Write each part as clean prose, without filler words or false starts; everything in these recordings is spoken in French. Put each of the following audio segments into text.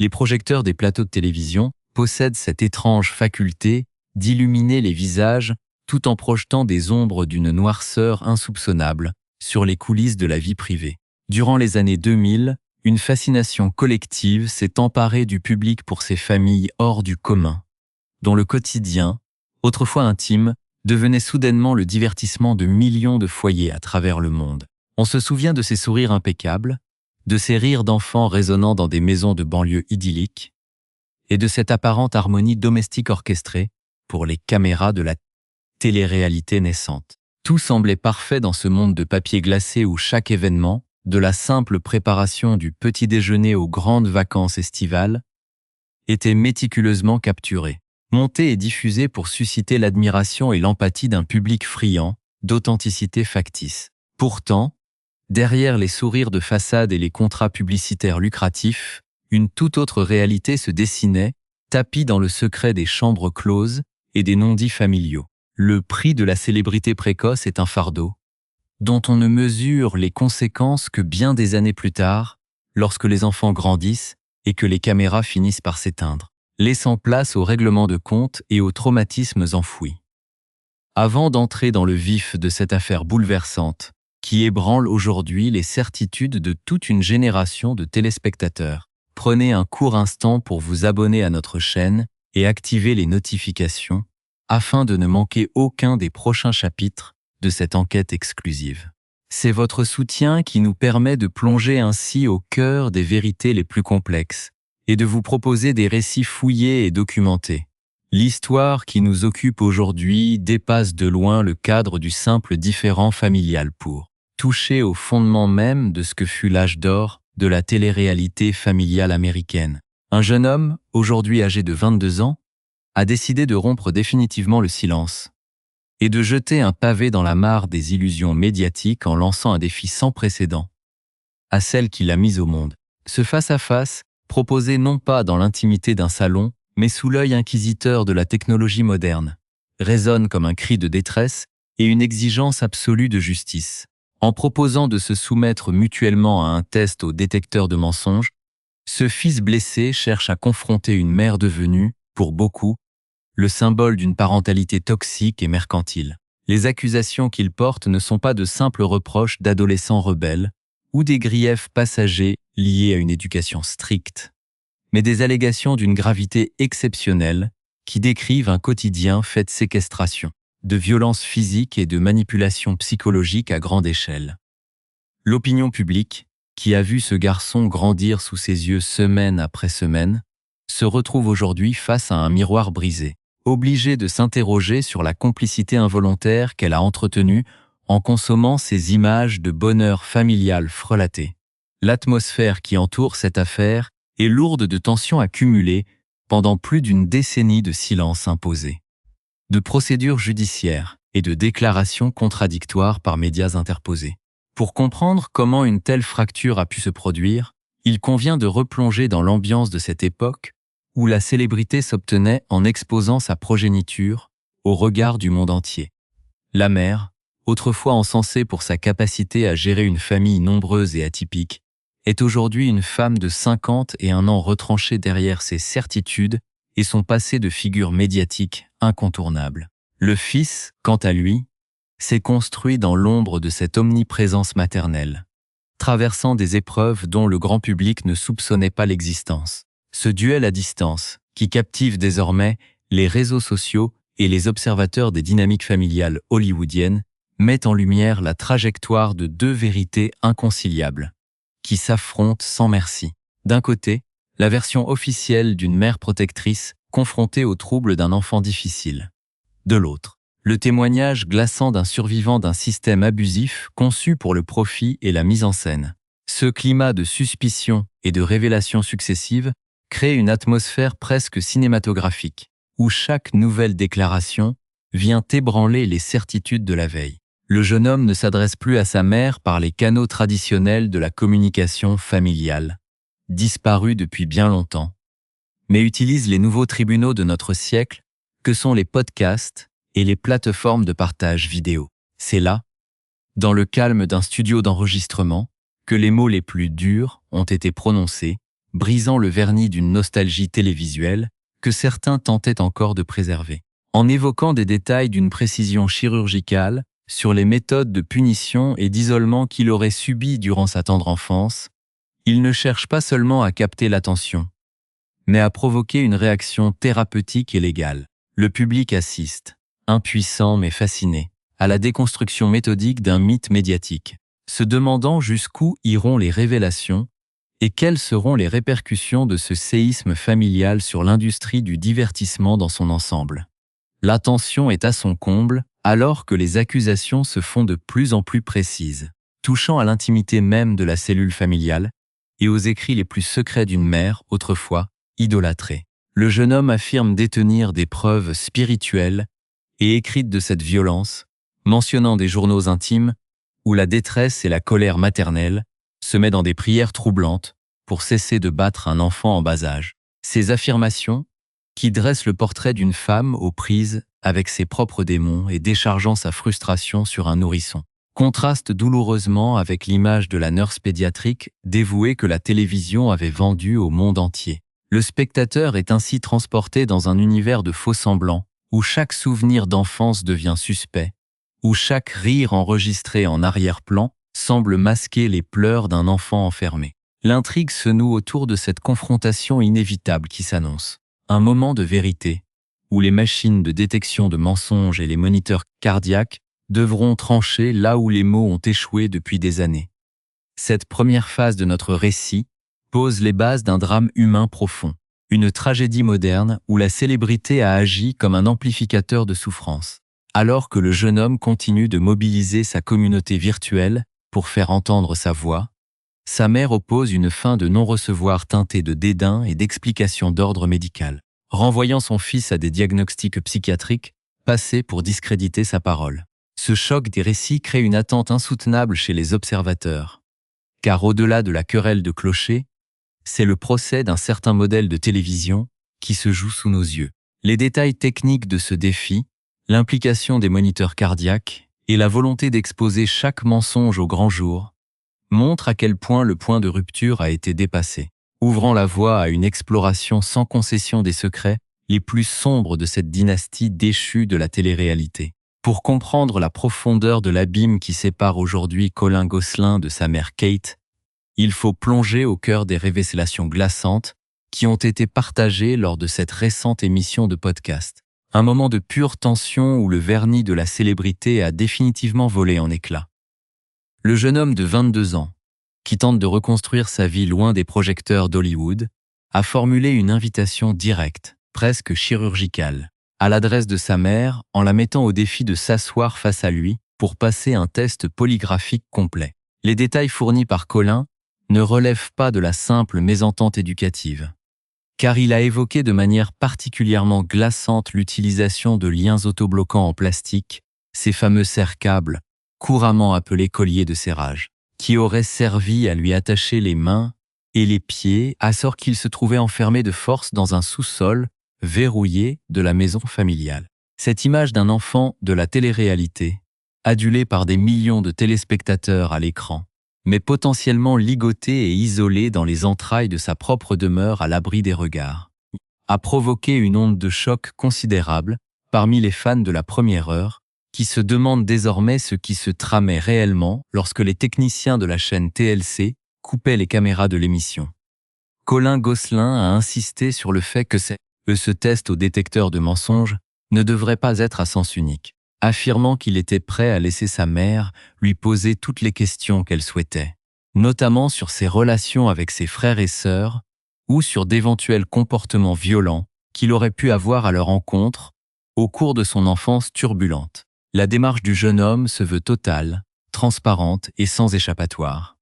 Les projecteurs des plateaux de télévision possèdent cette étrange faculté d'illuminer les visages tout en projetant des ombres d'une noirceur insoupçonnable sur les coulisses de la vie privée. Durant les années 2000, une fascination collective s'est emparée du public pour ces familles hors du commun, dont le quotidien, autrefois intime, devenait soudainement le divertissement de millions de foyers à travers le monde. On se souvient de ces sourires impeccables, de ces rires d'enfants résonnant dans des maisons de banlieue idylliques, et de cette apparente harmonie domestique orchestrée pour les caméras de la télé-réalité naissante. Tout semblait parfait dans ce monde de papier glacé où chaque événement, de la simple préparation du petit déjeuner aux grandes vacances estivales, était méticuleusement capturé, monté et diffusé pour susciter l'admiration et l'empathie d'un public friand d'authenticité factice. Pourtant, derrière les sourires de façade et les contrats publicitaires lucratifs, une toute autre réalité se dessinait, tapie dans le secret des chambres closes et des non-dits familiaux. Le prix de la célébrité précoce est un fardeau, dont on ne mesure les conséquences que bien des années plus tard, lorsque les enfants grandissent et que les caméras finissent par s'éteindre, laissant place aux règlements de compte et aux traumatismes enfouis. Avant d'entrer dans le vif de cette affaire bouleversante, qui ébranle aujourd'hui les certitudes de toute une génération de téléspectateurs, prenez un court instant pour vous abonner à notre chaîne et activer les notifications afin de ne manquer aucun des prochains chapitres de cette enquête exclusive. C'est votre soutien qui nous permet de plonger ainsi au cœur des vérités les plus complexes et de vous proposer des récits fouillés et documentés. L'histoire qui nous occupe aujourd'hui dépasse de loin le cadre du simple différend familial pour toucher au fondement même de ce que fut l'âge d'or de la télé-réalité familiale américaine. Un jeune homme, aujourd'hui âgé de 22 ans, a décidé de rompre définitivement le silence et de jeter un pavé dans la mare des illusions médiatiques en lançant un défi sans précédent à celle qui l'a mise au monde. Ce face-à-face, proposé non pas dans l'intimité d'un salon, mais sous l'œil inquisiteur de la technologie moderne, résonne comme un cri de détresse et une exigence absolue de justice. En proposant de se soumettre mutuellement à un test au détecteur de mensonges, ce fils blessé cherche à confronter une mère devenue, pour beaucoup, le symbole d'une parentalité toxique et mercantile. Les accusations qu'il porte ne sont pas de simples reproches d'adolescents rebelles ou des griefs passagers liés à une éducation stricte, mais des allégations d'une gravité exceptionnelle qui décrivent un quotidien fait de séquestration, de violences physiques et de manipulations psychologiques à grande échelle. L'opinion publique, qui a vu ce garçon grandir sous ses yeux semaine après semaine, se retrouve aujourd'hui face à un miroir brisé, obligée de s'interroger sur la complicité involontaire qu'elle a entretenue en consommant ces images de bonheur familial frelaté. L'atmosphère qui entoure cette affaire est lourde de tensions accumulées pendant plus d'une décennie de silence imposé, de procédures judiciaires et de déclarations contradictoires par médias interposés. Pour comprendre comment une telle fracture a pu se produire, il convient de replonger dans l'ambiance de cette époque où la célébrité s'obtenait en exposant sa progéniture au regard du monde entier. La mère, autrefois encensée pour sa capacité à gérer une famille nombreuse et atypique, est aujourd'hui une femme de 51 ans retranchée derrière ses certitudes et son passé de figure médiatique incontournable. Le fils, quant à lui, s'est construit dans l'ombre de cette omniprésence maternelle, traversant des épreuves dont le grand public ne soupçonnait pas l'existence. Ce duel à distance, qui captive désormais les réseaux sociaux et les observateurs des dynamiques familiales hollywoodiennes, met en lumière la trajectoire de deux vérités inconciliables, qui s'affrontent sans merci. D'un côté, la version officielle d'une mère protectrice confrontée aux troubles d'un enfant difficile. De l'autre, le témoignage glaçant d'un survivant d'un système abusif conçu pour le profit et la mise en scène. Ce climat de suspicion et de révélations successives crée une atmosphère presque cinématographique, où chaque nouvelle déclaration vient ébranler les certitudes de la veille. Le jeune homme ne s'adresse plus à sa mère par les canaux traditionnels de la communication familiale, disparus depuis bien longtemps, mais utilise les nouveaux tribunaux de notre siècle, que sont les podcasts et les plateformes de partage vidéo. C'est là, dans le calme d'un studio d'enregistrement, que les mots les plus durs ont été prononcés, brisant le vernis d'une nostalgie télévisuelle que certains tentaient encore de préserver. En évoquant des détails d'une précision chirurgicale sur les méthodes de punition et d'isolement qu'il aurait subies durant sa tendre enfance, il ne cherche pas seulement à capter l'attention, mais à provoquer une réaction thérapeutique et légale. Le public assiste, impuissant mais fasciné, à la déconstruction méthodique d'un mythe médiatique, se demandant jusqu'où iront les révélations et quelles seront les répercussions de ce séisme familial sur l'industrie du divertissement dans son ensemble. L'attention est à son comble alors que les accusations se font de plus en plus précises, touchant à l'intimité même de la cellule familiale et aux écrits les plus secrets d'une mère autrefois idolâtrée. Le jeune homme affirme détenir des preuves spirituelles et écrites de cette violence, mentionnant des journaux intimes où la détresse et la colère maternelle se mettent dans des prières troublantes pour cesser de battre un enfant en bas âge. Ces affirmations, qui dressent le portrait d'une femme aux prises avec ses propres démons et déchargeant sa frustration sur un nourrisson, contrastent douloureusement avec l'image de la nurse pédiatrique dévouée que la télévision avait vendue au monde entier. Le spectateur est ainsi transporté dans un univers de faux-semblants, où chaque souvenir d'enfance devient suspect, où chaque rire enregistré en arrière-plan semble masquer les pleurs d'un enfant enfermé. L'intrigue se noue autour de cette confrontation inévitable qui s'annonce. Un moment de vérité, où les machines de détection de mensonges et les moniteurs cardiaques devront trancher là où les mots ont échoué depuis des années. Cette première phase de notre récit pose les bases d'un drame humain profond, une tragédie moderne où la célébrité a agi comme un amplificateur de souffrance. Alors que le jeune homme continue de mobiliser sa communauté virtuelle pour faire entendre sa voix, sa mère oppose une fin de non-recevoir teintée de dédain et d'explications d'ordre médical, renvoyant son fils à des diagnostics psychiatriques passés pour discréditer sa parole. Ce choc des récits crée une attente insoutenable chez les observateurs, car au-delà de la querelle de clocher, c'est le procès d'un certain modèle de télévision qui se joue sous nos yeux. Les détails techniques de ce défi, l'implication des moniteurs cardiaques et la volonté d'exposer chaque mensonge au grand jour montrent à quel point le point de rupture a été dépassé, ouvrant la voie à une exploration sans concession des secrets les plus sombres de cette dynastie déchue de la télé-réalité. Pour comprendre la profondeur de l'abîme qui sépare aujourd'hui Colin Gosselin de sa mère Kate, il faut plonger au cœur des révélations glaçantes qui ont été partagées lors de cette récente émission de podcast. Un moment de pure tension où le vernis de la célébrité a définitivement volé en éclats. Le jeune homme de 22 ans, qui tente de reconstruire sa vie loin des projecteurs d'Hollywood, a formulé une invitation directe, presque chirurgicale, à l'adresse de sa mère en la mettant au défi de s'asseoir face à lui pour passer un test polygraphique complet. Les détails fournis par Colin ne relèvent pas de la simple mésentente éducative, car il a évoqué de manière particulièrement glaçante l'utilisation de liens autobloquants en plastique, ces fameux serre-câbles, couramment appelés colliers de serrage, qui auraient servi à lui attacher les mains et les pieds alors qu'il se trouvait enfermé de force dans un sous-sol verrouillé de la maison familiale. Cette image d'un enfant de la télé-réalité, adulé par des millions de téléspectateurs à l'écran, mais potentiellement ligoté et isolé dans les entrailles de sa propre demeure à l'abri des regards, a provoqué une onde de choc considérable parmi les fans de la première heure, qui se demandent désormais ce qui se tramait réellement lorsque les techniciens de la chaîne TLC coupaient les caméras de l'émission. Colin Gosselin a insisté sur le fait que ce test au détecteur de mensonges ne devrait pas être à sens unique, affirmant qu'il était prêt à laisser sa mère lui poser toutes les questions qu'elle souhaitait, notamment sur ses relations avec ses frères et sœurs ou sur d'éventuels comportements violents qu'il aurait pu avoir à leur encontre au cours de son enfance turbulente. La démarche du jeune homme se veut totale, transparente et sans échappatoire,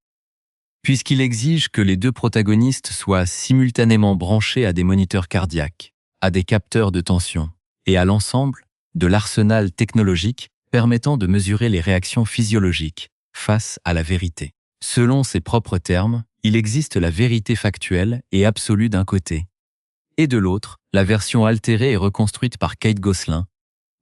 puisqu'il exige que les deux protagonistes soient simultanément branchés à des moniteurs cardiaques, à des capteurs de tension et à l'ensemble de l'arsenal technologique permettant de mesurer les réactions physiologiques face à la vérité. Selon ses propres termes, il existe la vérité factuelle et absolue d'un côté, et de l'autre, la version altérée et reconstruite par Kate Gosselin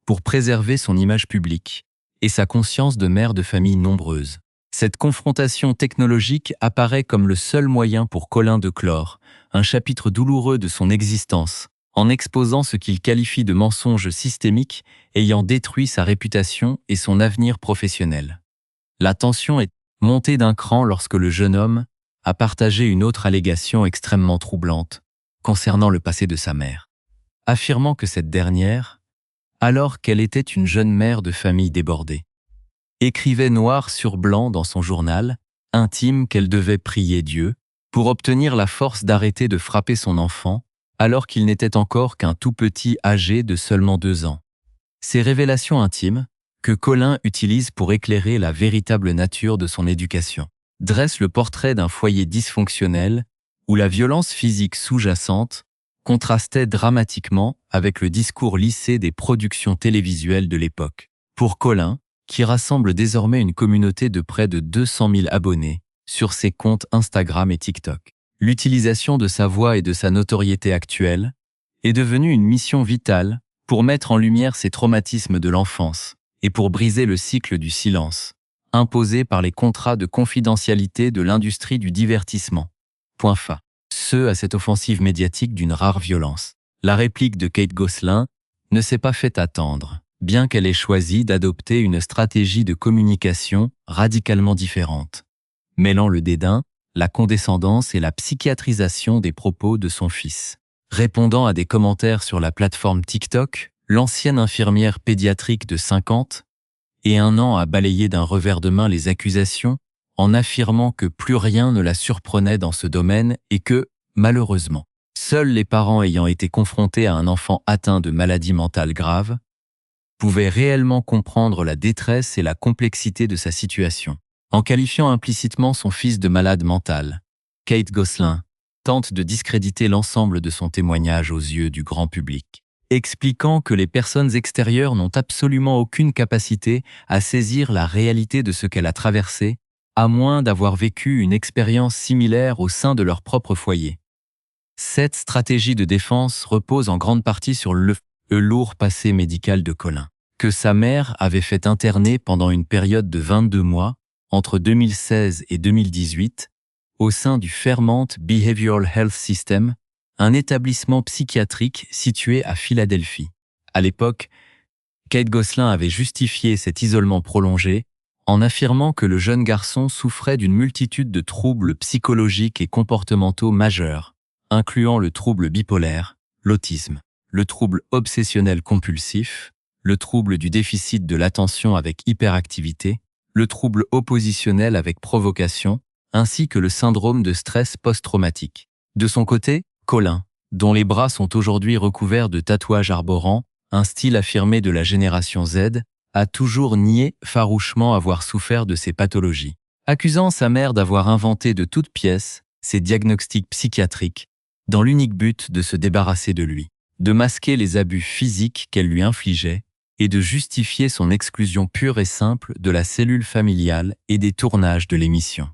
pour préserver son image publique et sa conscience de mère de famille nombreuse. Cette confrontation technologique apparaît comme le seul moyen pour Colin de clore un chapitre douloureux de son existence, en exposant ce qu'il qualifie de mensonge systémique ayant détruit sa réputation et son avenir professionnel. La tension est montée d'un cran lorsque le jeune homme a partagé une autre allégation extrêmement troublante concernant le passé de sa mère, affirmant que cette dernière, alors qu'elle était une jeune mère de famille débordée, écrivait noir sur blanc dans son journal intime qu'elle devait prier Dieu pour obtenir la force d'arrêter de frapper son enfant alors qu'il n'était encore qu'un tout petit âgé de seulement 2 ans. Ces révélations intimes, que Colin utilise pour éclairer la véritable nature de son éducation, dressent le portrait d'un foyer dysfonctionnel où la violence physique sous-jacente contrastait dramatiquement avec le discours lissé des productions télévisuelles de l'époque. Pour Colin, qui rassemble désormais une communauté de près de 200 000 abonnés sur ses comptes Instagram et TikTok, l'utilisation de sa voix et de sa notoriété actuelle est devenue une mission vitale pour mettre en lumière ces traumatismes de l'enfance et pour briser le cycle du silence, imposé par les contrats de confidentialité de l'industrie du divertissement. Point fin. À cette offensive médiatique d'une rare violence. La réplique de Kate Gosselin ne s'est pas fait attendre, bien qu'elle ait choisi d'adopter une stratégie de communication radicalement différente, mêlant le dédain, la condescendance et la psychiatrisation des propos de son fils. Répondant à des commentaires sur la plateforme TikTok, l'ancienne infirmière pédiatrique de 51 ans a balayé d'un revers de main les accusations en affirmant que plus rien ne la surprenait dans ce domaine et que, malheureusement, seuls les parents ayant été confrontés à un enfant atteint de maladie mentale grave pouvaient réellement comprendre la détresse et la complexité de sa situation. En qualifiant implicitement son fils de malade mental, Kate Gosselin tente de discréditer l'ensemble de son témoignage aux yeux du grand public, expliquant que les personnes extérieures n'ont absolument aucune capacité à saisir la réalité de ce qu'elle a traversé, à moins d'avoir vécu une expérience similaire au sein de leur propre foyer. Cette stratégie de défense repose en grande partie sur le lourd passé médical de Colin, que sa mère avait fait interner pendant une période de 22 mois, entre 2016 et 2018, au sein du Fairmont Behavioral Health System, un établissement psychiatrique situé à Philadelphie. À l'époque, Kate Gosselin avait justifié cet isolement prolongé en affirmant que le jeune garçon souffrait d'une multitude de troubles psychologiques et comportementaux majeurs, incluant le trouble bipolaire, l'autisme, le trouble obsessionnel compulsif, le trouble du déficit de l'attention avec hyperactivité, le trouble oppositionnel avec provocation, ainsi que le syndrome de stress post-traumatique. De son côté, Colin, dont les bras sont aujourd'hui recouverts de tatouages arborant un style affirmé de la génération Z, a toujours nié farouchement avoir souffert de ces pathologies, accusant sa mère d'avoir inventé de toutes pièces ces diagnostics psychiatriques dans l'unique but de se débarrasser de lui, de masquer les abus physiques qu'elle lui infligeait et de justifier son exclusion pure et simple de la cellule familiale et des tournages de l'émission.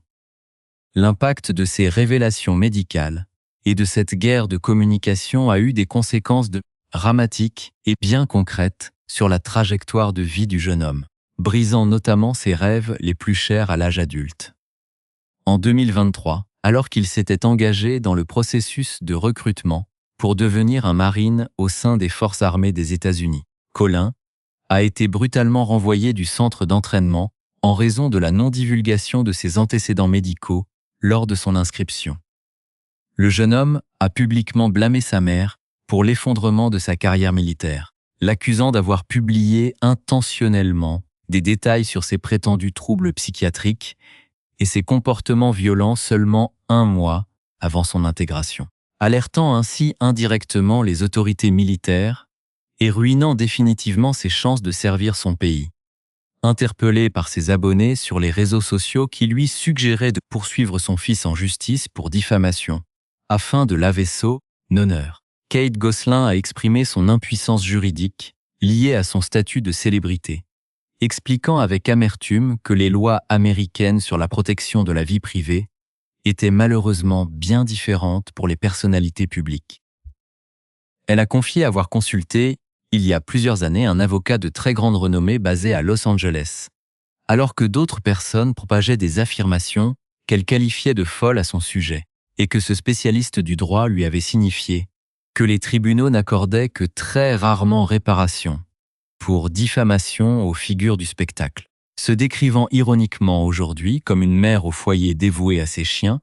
L'impact de ces révélations médicales et de cette guerre de communication a eu des conséquences dramatiques et bien concrètes sur la trajectoire de vie du jeune homme, brisant notamment ses rêves les plus chers à l'âge adulte. En 2023, alors qu'il s'était engagé dans le processus de recrutement pour devenir un marine au sein des forces armées des États-Unis, Colin a été brutalement renvoyé du centre d'entraînement en raison de la non-divulgation de ses antécédents médicaux lors de son inscription. Le jeune homme a publiquement blâmé sa mère pour l'effondrement de sa carrière militaire, l'accusant d'avoir publié intentionnellement des détails sur ses prétendus troubles psychiatriques et ses comportements violents seulement 1 mois avant son intégration, alertant ainsi indirectement les autorités militaires et ruinant définitivement ses chances de servir son pays. Interpellé par ses abonnés sur les réseaux sociaux qui lui suggéraient de poursuivre son fils en justice pour diffamation, afin de laver son honneur, Kate Gosselin a exprimé son impuissance juridique liée à son statut de célébrité, expliquant avec amertume que les lois américaines sur la protection de la vie privée étaient malheureusement bien différentes pour les personnalités publiques. Elle a confié avoir consulté, il y a plusieurs années, un avocat de très grande renommée basé à Los Angeles, alors que d'autres personnes propageaient des affirmations qu'elle qualifiait de folles à son sujet, et que ce spécialiste du droit lui avait signifié que les tribunaux n'accordaient que très rarement réparation pour diffamation aux figures du spectacle. Se décrivant ironiquement aujourd'hui comme une mère au foyer dévouée à ses chiens,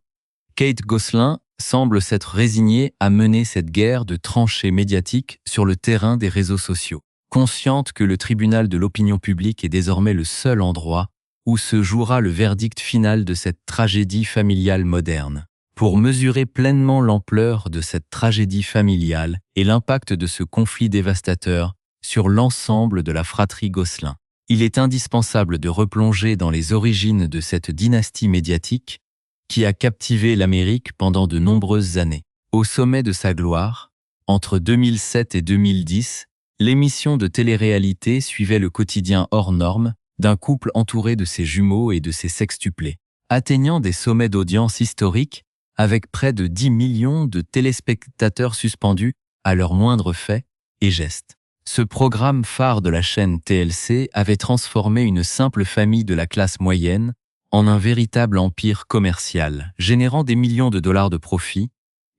Kate Gosselin semble s'être résignée à mener cette guerre de tranchées médiatiques sur le terrain des réseaux sociaux, consciente que le tribunal de l'opinion publique est désormais le seul endroit où se jouera le verdict final de cette tragédie familiale moderne. Pour mesurer pleinement l'ampleur de cette tragédie familiale et l'impact de ce conflit dévastateur sur l'ensemble de la fratrie Gosselin, il est indispensable de replonger dans les origines de cette dynastie médiatique qui a captivé l'Amérique pendant de nombreuses années. Au sommet de sa gloire, entre 2007 et 2010, l'émission de télé-réalité suivait le quotidien hors norme d'un couple entouré de ses jumeaux et de ses sextuplés, atteignant des sommets d'audience historiques avec près de 10 millions de téléspectateurs suspendus à leurs moindres faits et gestes. Ce programme phare de la chaîne TLC avait transformé une simple famille de la classe moyenne en un véritable empire commercial, générant des millions de dollars de profit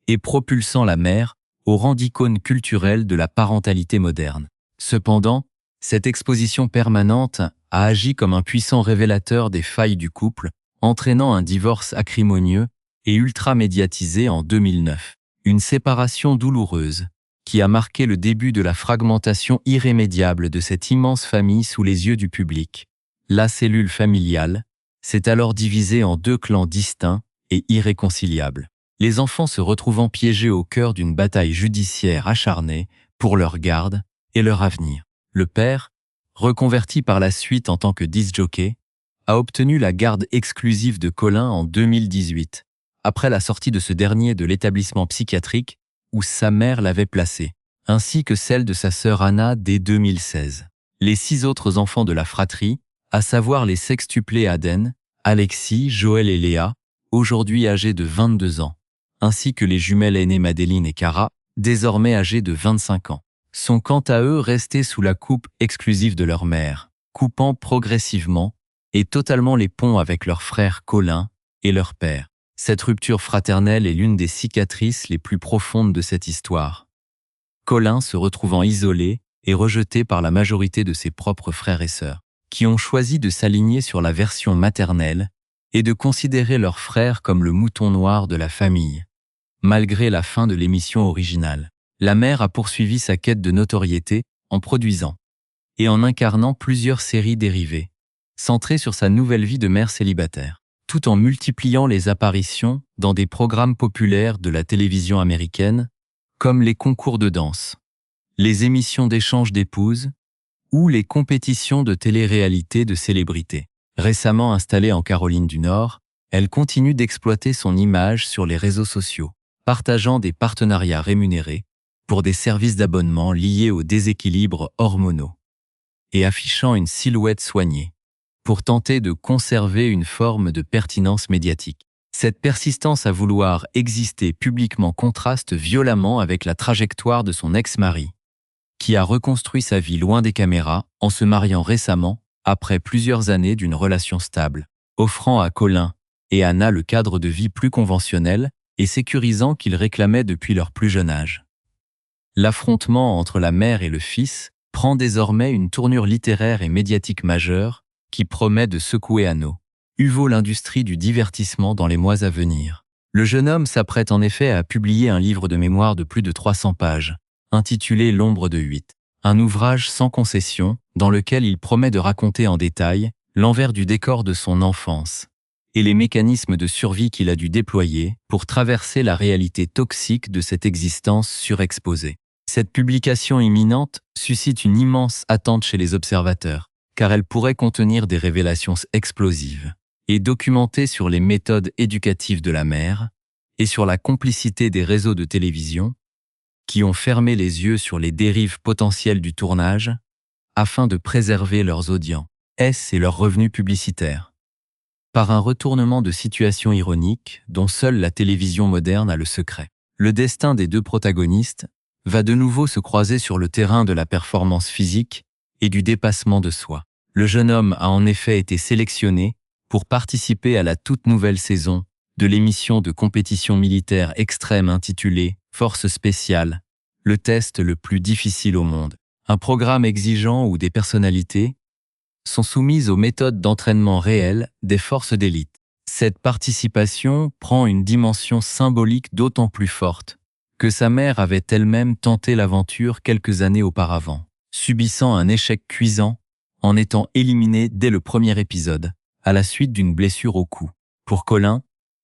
et propulsant la mère au rang d'icône culturelle de la parentalité moderne. Cependant, cette exposition permanente a agi comme un puissant révélateur des failles du couple, entraînant un divorce acrimonieux et ultra-médiatisé en 2009. Une séparation douloureuse qui a marqué le début de la fragmentation irrémédiable de cette immense famille sous les yeux du public. La cellule familiale s'est alors divisée en deux clans distincts et irréconciliables, les enfants se retrouvant piégés au cœur d'une bataille judiciaire acharnée pour leur garde et leur avenir. Le père, reconverti par la suite en tant que disc-jockey, a obtenu la garde exclusive de Colin en 2018, après la sortie de ce dernier de l'établissement psychiatrique où sa mère l'avait placé, ainsi que celle de sa sœur Anna dès 2016. Les 6 autres enfants de la fratrie, à savoir les sextuplés Aden, Alexis, Joël et Léa, aujourd'hui âgés de 22 ans, ainsi que les jumelles aînées Madeleine et Cara, désormais âgées de 25 ans, sont quant à eux restés sous la coupe exclusive de leur mère, coupant progressivement et totalement les ponts avec leur frère Colin et leur père. Cette rupture fraternelle est l'une des cicatrices les plus profondes de cette histoire. Colin se retrouvant isolé et rejeté par la majorité de ses propres frères et sœurs, qui ont choisi de s'aligner sur la version maternelle et de considérer leur frère comme le mouton noir de la famille. Malgré la fin de l'émission originale, la mère a poursuivi sa quête de notoriété en produisant et en incarnant plusieurs séries dérivées, centrées sur sa nouvelle vie de mère célibataire, tout en multipliant les apparitions dans des programmes populaires de la télévision américaine, comme les concours de danse, les émissions d'échange d'épouses ou les compétitions de télé-réalité de célébrités. Récemment installée en Caroline du Nord, elle continue d'exploiter son image sur les réseaux sociaux, partageant des partenariats rémunérés pour des services d'abonnement liés aux déséquilibres hormonaux et affichant une silhouette soignée pour tenter de conserver une forme de pertinence médiatique. Cette persistance à vouloir exister publiquement contraste violemment avec la trajectoire de son ex-mari, qui a reconstruit sa vie loin des caméras en se mariant récemment après plusieurs années d'une relation stable, offrant à Colin et Anna le cadre de vie plus conventionnel et sécurisant qu'ils réclamaient depuis leur plus jeune âge. L'affrontement entre la mère et le fils prend désormais une tournure littéraire et médiatique majeure qui promet de secouer à nouveau l'industrie du divertissement dans les mois à venir. Le jeune homme s'apprête en effet à publier un livre de mémoire de plus de 300 pages, intitulé L'ombre de 8, un ouvrage sans concession dans lequel il promet de raconter en détail l'envers du décor de son enfance et les mécanismes de survie qu'il a dû déployer pour traverser la réalité toxique de cette existence surexposée. Cette publication imminente suscite une immense attente chez les observateurs, car elle pourrait contenir des révélations explosives et documenter sur les méthodes éducatives de la mère et sur la complicité des réseaux de télévision qui ont fermé les yeux sur les dérives potentielles du tournage afin de préserver leurs audiences et leurs revenus publicitaires. Par un retournement de situation ironique dont seule la télévision moderne a le secret, le destin des 2 protagonistes va de nouveau se croiser sur le terrain de la performance physique et du dépassement de soi. Le jeune homme a en effet été sélectionné pour participer à la toute nouvelle saison de l'émission de compétition militaire extrême intitulée Force spéciale, le test le plus difficile au monde. Un programme exigeant où des personnalités sont soumises aux méthodes d'entraînement réelles des forces d'élite. Cette participation prend une dimension symbolique d'autant plus forte que sa mère avait elle-même tenté l'aventure quelques années auparavant, subissant un échec cuisant en étant éliminée dès le premier épisode, à la suite d'une blessure au cou. Pour Colin,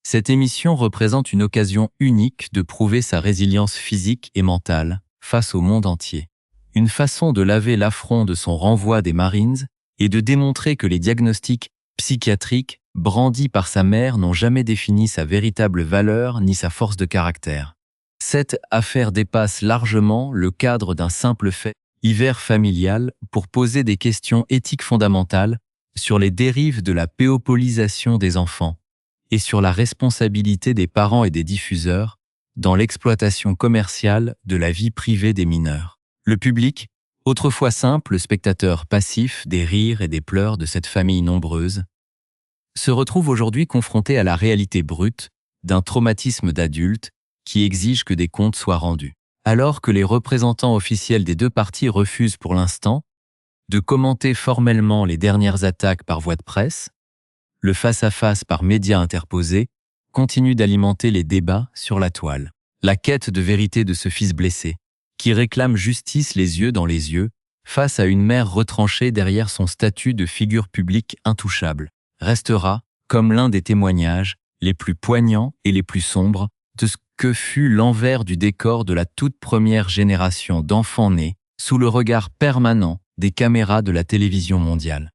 cette émission représente une occasion unique de prouver sa résilience physique et mentale face au monde entier. Une façon de laver l'affront de son renvoi des Marines et de démontrer que les diagnostics psychiatriques brandis par sa mère n'ont jamais défini sa véritable valeur ni sa force de caractère. Cette affaire dépasse largement le cadre d'un simple fait hiver familial pour poser des questions éthiques fondamentales sur les dérives de la péopolisation des enfants et sur la responsabilité des parents et des diffuseurs dans l'exploitation commerciale de la vie privée des mineurs. Le public, autrefois simple spectateur passif des rires et des pleurs de cette famille nombreuse, se retrouve aujourd'hui confronté à la réalité brute d'un traumatisme d'adulte qui exige que des comptes soient rendus. Alors que les représentants officiels des deux parties refusent pour l'instant de commenter formellement les dernières attaques par voie de presse, le face-à-face par médias interposés continue d'alimenter les débats sur la toile. La quête de vérité de ce fils blessé, qui réclame justice les yeux dans les yeux, face à une mère retranchée derrière son statut de figure publique intouchable, restera comme l'un des témoignages les plus poignants et les plus sombres de ce que fut l'envers du décor de la toute première génération d'enfants nés sous le regard permanent des caméras de la télévision mondiale.